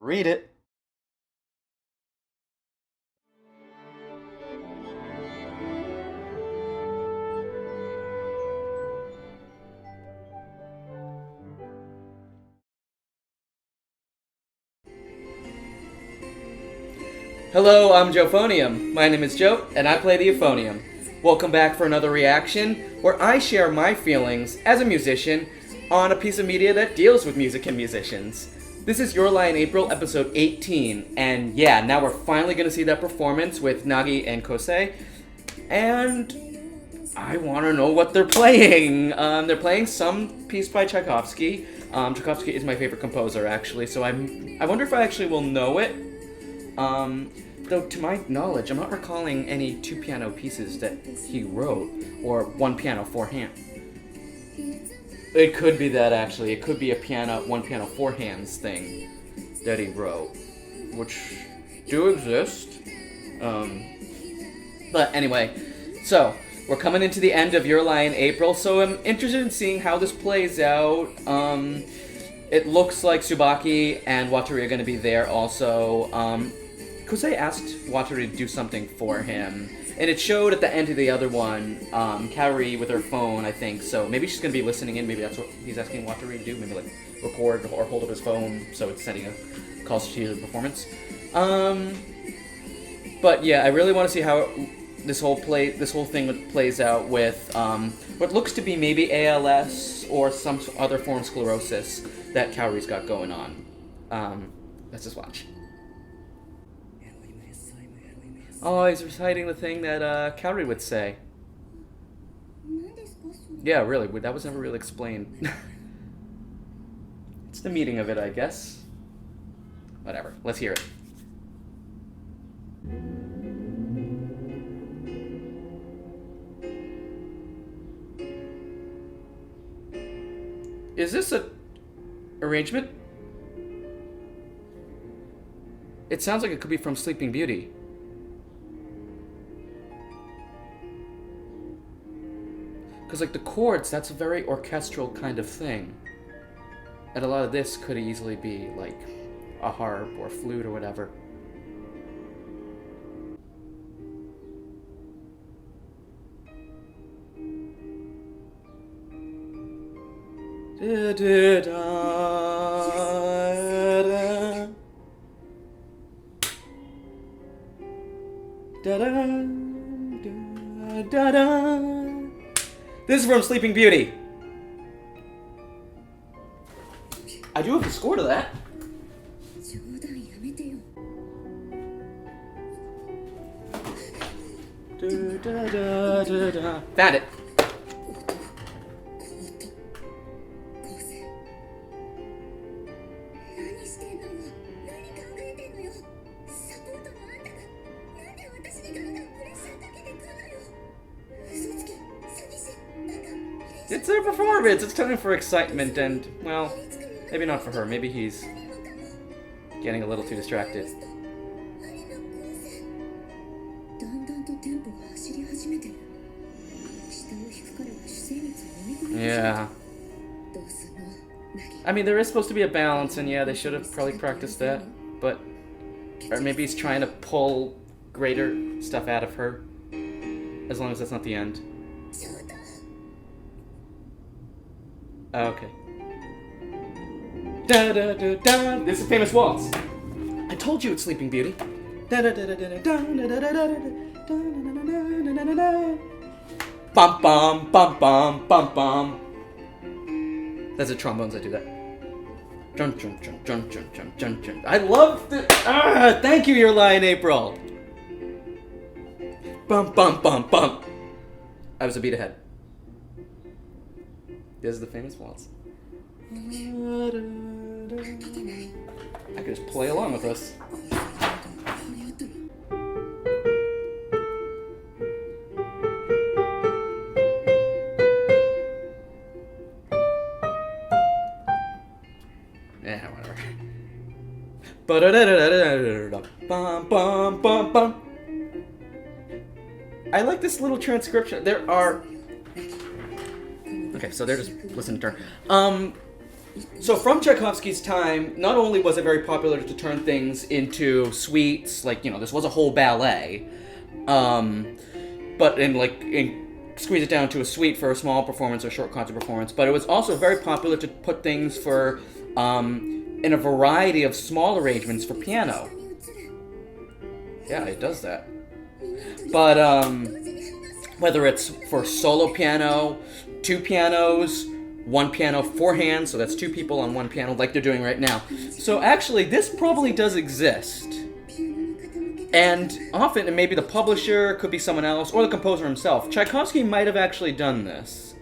Read it. Hello, I'm joeuphonium. My name is Joe, and I play the euphonium. Welcome back for another reaction, where I share my feelings as a musician on a piece of media that deals with music and musicians. This is Your Lie in April, episode 18, and yeah, now we're finally going to see that performance with Nagi and Kousei, and I want to know what they're playing. They're playing some piece by Tchaikovsky. Tchaikovsky is my favorite composer, actually, so I wonder if I actually will know it. Though to my knowledge, I'm not recalling any two piano pieces that he wrote, or one piano, four hand. It could be that, actually. It could be a one piano, four hands thing that he wrote, which do exist. But anyway, so we're coming into the end of Your Lie in April, so I'm interested in seeing how this plays out. It looks like Tsubaki and Watari are going to be there also. Kousei asked Watari to do something for him, and it showed at the end of the other one, Kaori with her phone, I think, so maybe she's going to be listening in, maybe that's what he's asking Watari to do, maybe like record or hold up his phone so it's sending a calls to the performance. But yeah, I really want to see how this whole thing plays out with what looks to be maybe ALS or some other form of sclerosis that Kaori's got going on. Let's just watch. Oh, he's reciting the thing that Kaori would say. Yeah, really, that was never really explained. It's the meaning of it, I guess. Whatever, let's hear it. Is this a arrangement? It sounds like it could be from Sleeping Beauty. Because, like, the chords, that's a very orchestral kind of thing. And a lot of this could easily be, like, a harp or flute or whatever. Da, da, da, da, da, da, da. This is from Sleeping Beauty. I do have the score to that. Found it. It's their performance. It's time for excitement and, well, maybe not for her. Maybe he's getting a little too distracted. Yeah. I mean, there is supposed to be a balance, and yeah, they should have probably practiced that, but... Or maybe he's trying to pull greater stuff out of her, as long as that's not the end. Okay. Da da da da. This is a famous waltz. I told you it's Sleeping Beauty. Da da da da da da da da da da da da. Bum bum bum bum bum bum. That's the trombones that do that. Jun jun jun jun jun jun jun jun. I love the. Thank you, Your Lie in April. Bum bum bum bum. I was a beat ahead. This is the famous waltz. I could just play along with this. Yeah, whatever. I like this little transcription. There are... Okay, so they're just listening to her. So from Tchaikovsky's time, not only was it very popular to turn things into suites, like, this was a whole ballet, but squeeze it down to a suite for a small performance or short concert performance, but it was also very popular to put things for, in a variety of small arrangements for piano. Yeah, it does that. But, whether it's for solo piano, two pianos, one piano, four hands, so that's two people on one piano like they're doing right now. So actually, this probably does exist. And often, it may be the publisher, could be someone else, or the composer himself. Tchaikovsky might have actually done this.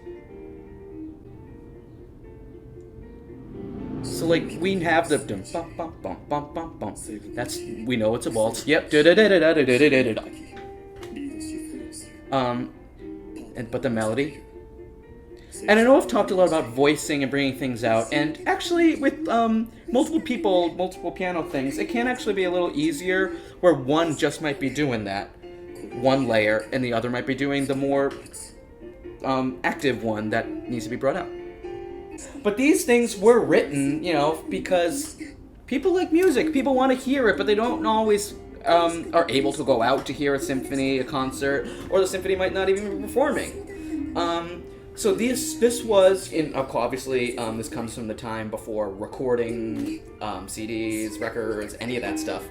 So, we have the dum bum bum bum bum bum bum. We know it's a waltz. Yep. But the melody. And I know I've talked a lot about voicing and bringing things out, and actually with multiple people, multiple piano things, it can actually be a little easier where one just might be doing that, one layer, and the other might be doing the more active one that needs to be brought out. But these things were written, because people like music, people want to hear it, but they don't always are able to go out to hear a symphony, a concert, or the symphony might not even be performing. So this was obviously this comes from the time before recording, CDs, records, any of that stuff.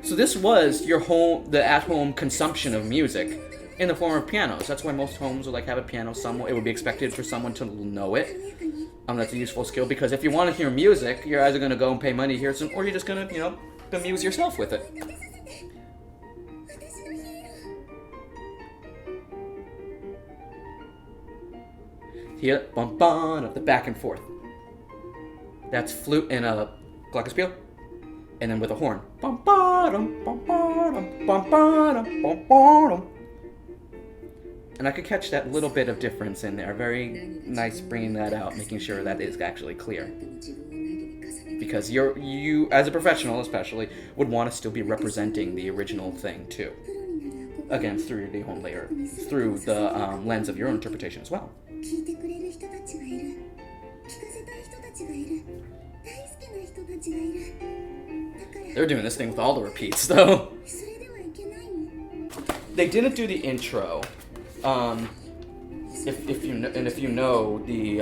So this was the at-home consumption of music in the form of pianos. That's why most homes would have a piano somewhere. It would be expected for someone to know it. That's a useful skill, because if you want to hear music, you're either going to go and pay money to hear some, or you're just going to, amuse yourself with it. Here, bum bum, of the back and forth. That's flute and a glockenspiel, and then with a horn. Bum bum bum bum bum bum bum. And I could catch that little bit of difference in there. Very nice bringing that out, making sure that is actually clear. Because you as a professional especially, would want to still be representing the original thing too. Again, through the home layer, through the lens of your own interpretation as well. They're doing this thing with all the repeats, though. They didn't do the intro. If you know the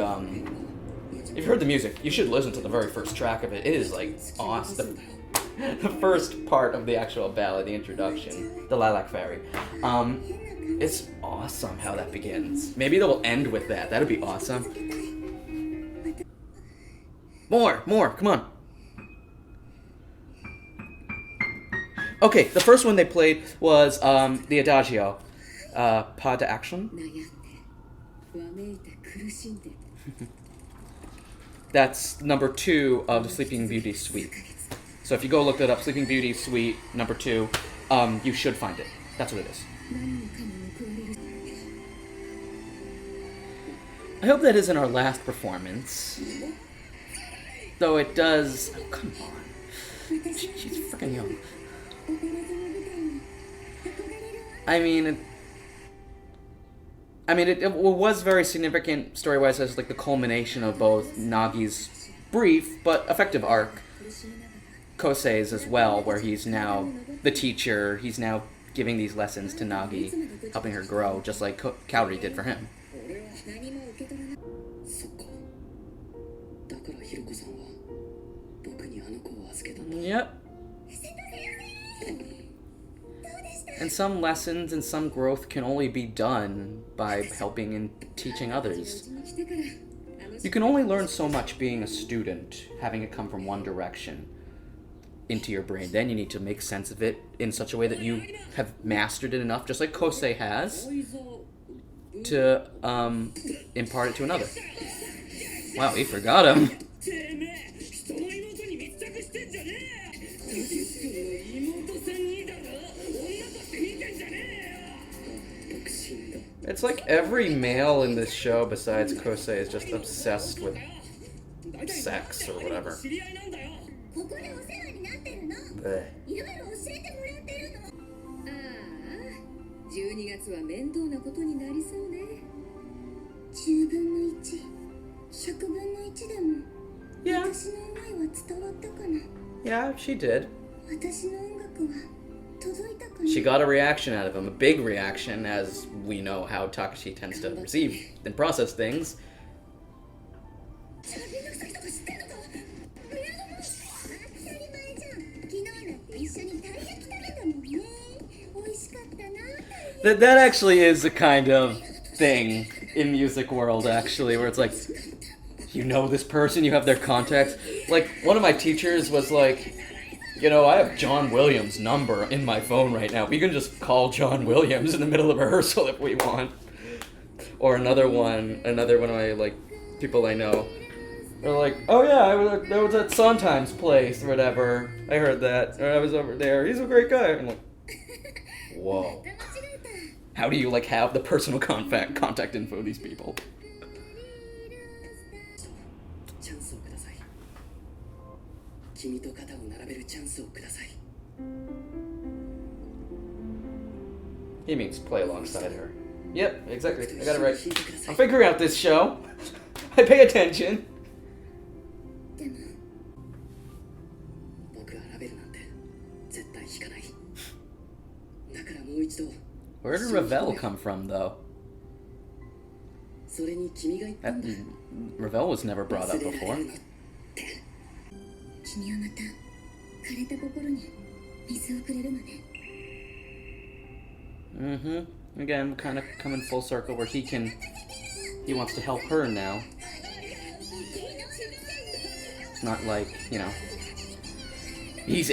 if you heard the music, you should listen to the very first track of it. It is awesome. The first part of the actual ballad, the introduction, the Lilac Fairy. It's awesome how that begins. Maybe they'll end with that. That'd be awesome. More, come on. Okay, the first one they played was the Adagio, pas d'action. That's number 2 of the Sleeping Beauty suite. So if you go look that up, Sleeping Beauty suite number 2, you should find it. That's what it is. I hope that isn't our last performance. Though it does... Oh, come on. She's freaking young. It was very significant story-wise as the culmination of both Nagi's brief but effective arc. Kousei's as well, where he's now the teacher. He's now giving these lessons to Nagi, helping her grow, just like Kaori did for him. Yep. And some lessons and some growth can only be done by helping and teaching others. You can only learn so much being a student, having it come from one direction into your brain. Then you need to make sense of it in such a way that you have mastered it enough, just like Kousei has, to impart it to another. Wow, he forgot him. It's like every male in this show besides Kousei is just obsessed with sex or whatever. Blech. 12月は面倒なことになりそうね。10分の1、100分の1でも Yeah. Yeah, she did. She got a reaction out of him, a big reaction, as we know how Takashi tends to receive and process things. That actually is a kind of thing in music world, actually, where it's like, you know this person, you have their contacts. Like, one of my teachers was like, you know, I have John Williams' number in my phone right now. We can just call John Williams in the middle of rehearsal if we want. Or another one of my, like, people I know. They're like, oh yeah, I was at Sondheim's place or whatever. I heard that. Or I was over there. He's a great guy. I'm like, whoa. How do you, like, have the personal contact info of these people? He means play alongside her. Yep, exactly. I got it right. I'm figuring out this show. I pay attention. Where did Ravel come from, though? Ravel was never brought up before. Again, kind of coming full circle where he wants to help her now. It's not like, you know, he's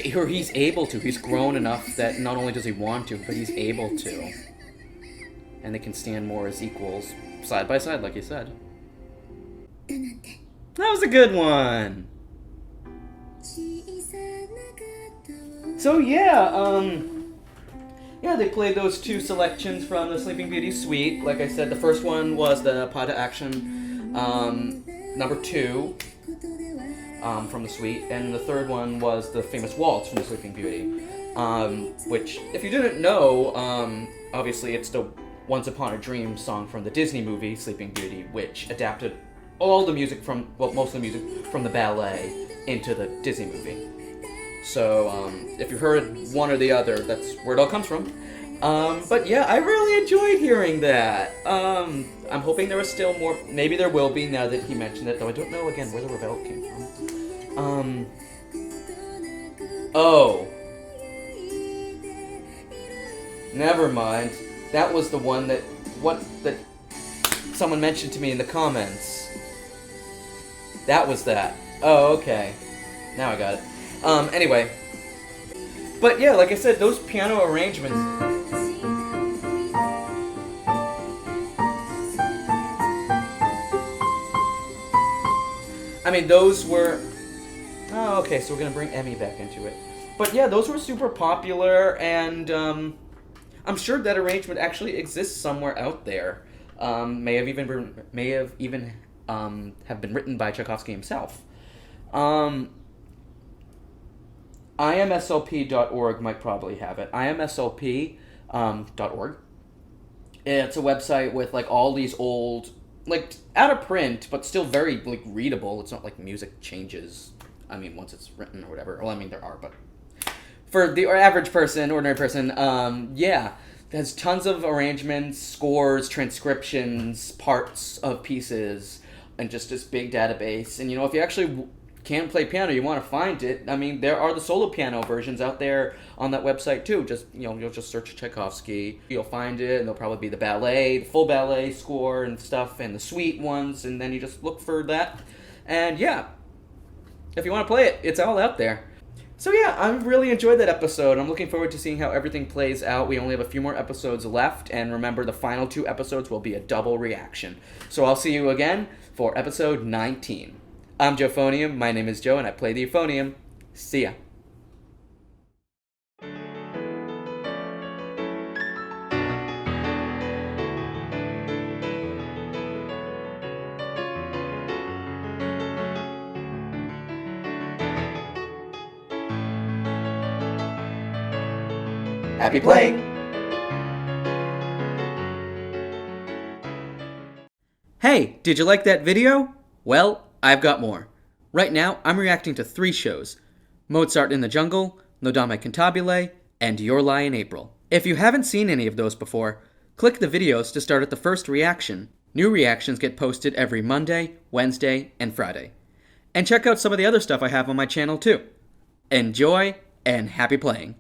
able to. He's grown enough that not only does he want to, but he's able to. And they can stand more as equals, side by side, like you said. That was a good one! So yeah, they played those two selections from the Sleeping Beauty suite. Like I said, the first one was the Pas d'Action number 2 from the suite, and the third one was the famous waltz from the Sleeping Beauty, which, if you didn't know, obviously it's the Once Upon a Dream song from the Disney movie Sleeping Beauty, which adapted all the music from, well, most of the music from the ballet into the Disney movie. So, if you heard one or the other, that's where it all comes from. But yeah, I really enjoyed hearing that. I'm hoping there was still more. Maybe there will be now that he mentioned it, though I don't know, again, where the Ravel came from. Oh. Never mind. That was the one that someone mentioned to me in the comments. That was that. Oh, okay. Now I got it. Anyway. But yeah, like I said, those piano arrangements. I mean, those were... Oh, okay, so we're gonna bring Emmy back into it. But yeah, those were super popular, and I'm sure that arrangement actually exists somewhere out there. May have even have been written by Tchaikovsky himself. IMSLP.org might probably have it. IMSLP.org. It's a website with like all these old, like out of print, but still very like readable. It's not like music changes. I mean, once it's written or whatever. Well, I mean there are, but for the average person, ordinary person, yeah, it has tons of arrangements, scores, transcriptions, parts of pieces, and just this big database. And you know, if you actually can't play piano, you want to find it, I mean, there are the solo piano versions out there on that website too. Just, you know, you'll just search Tchaikovsky, you'll find it, and there'll probably be the ballet, the full ballet score and stuff, and the suite ones, and then you just look for that. And yeah, if you want to play it, it's all out there. So yeah, I really enjoyed that episode. I'm looking forward to seeing how everything plays out. We only have a few more episodes left, and remember, the final 2 episodes will be a double reaction. So I'll see you again for episode 19. I'm Euphonium, my name is Joe, and I play the euphonium. See ya. Happy playing! Hey, did you like that video? Well, I've got more. Right now, I'm reacting to 3 shows: Mozart in the Jungle, Nodame Cantabile, and Your Lie in April. If you haven't seen any of those before, click the videos to start at the first reaction. New reactions get posted every Monday, Wednesday, and Friday. And check out some of the other stuff I have on my channel too. Enjoy, and happy playing!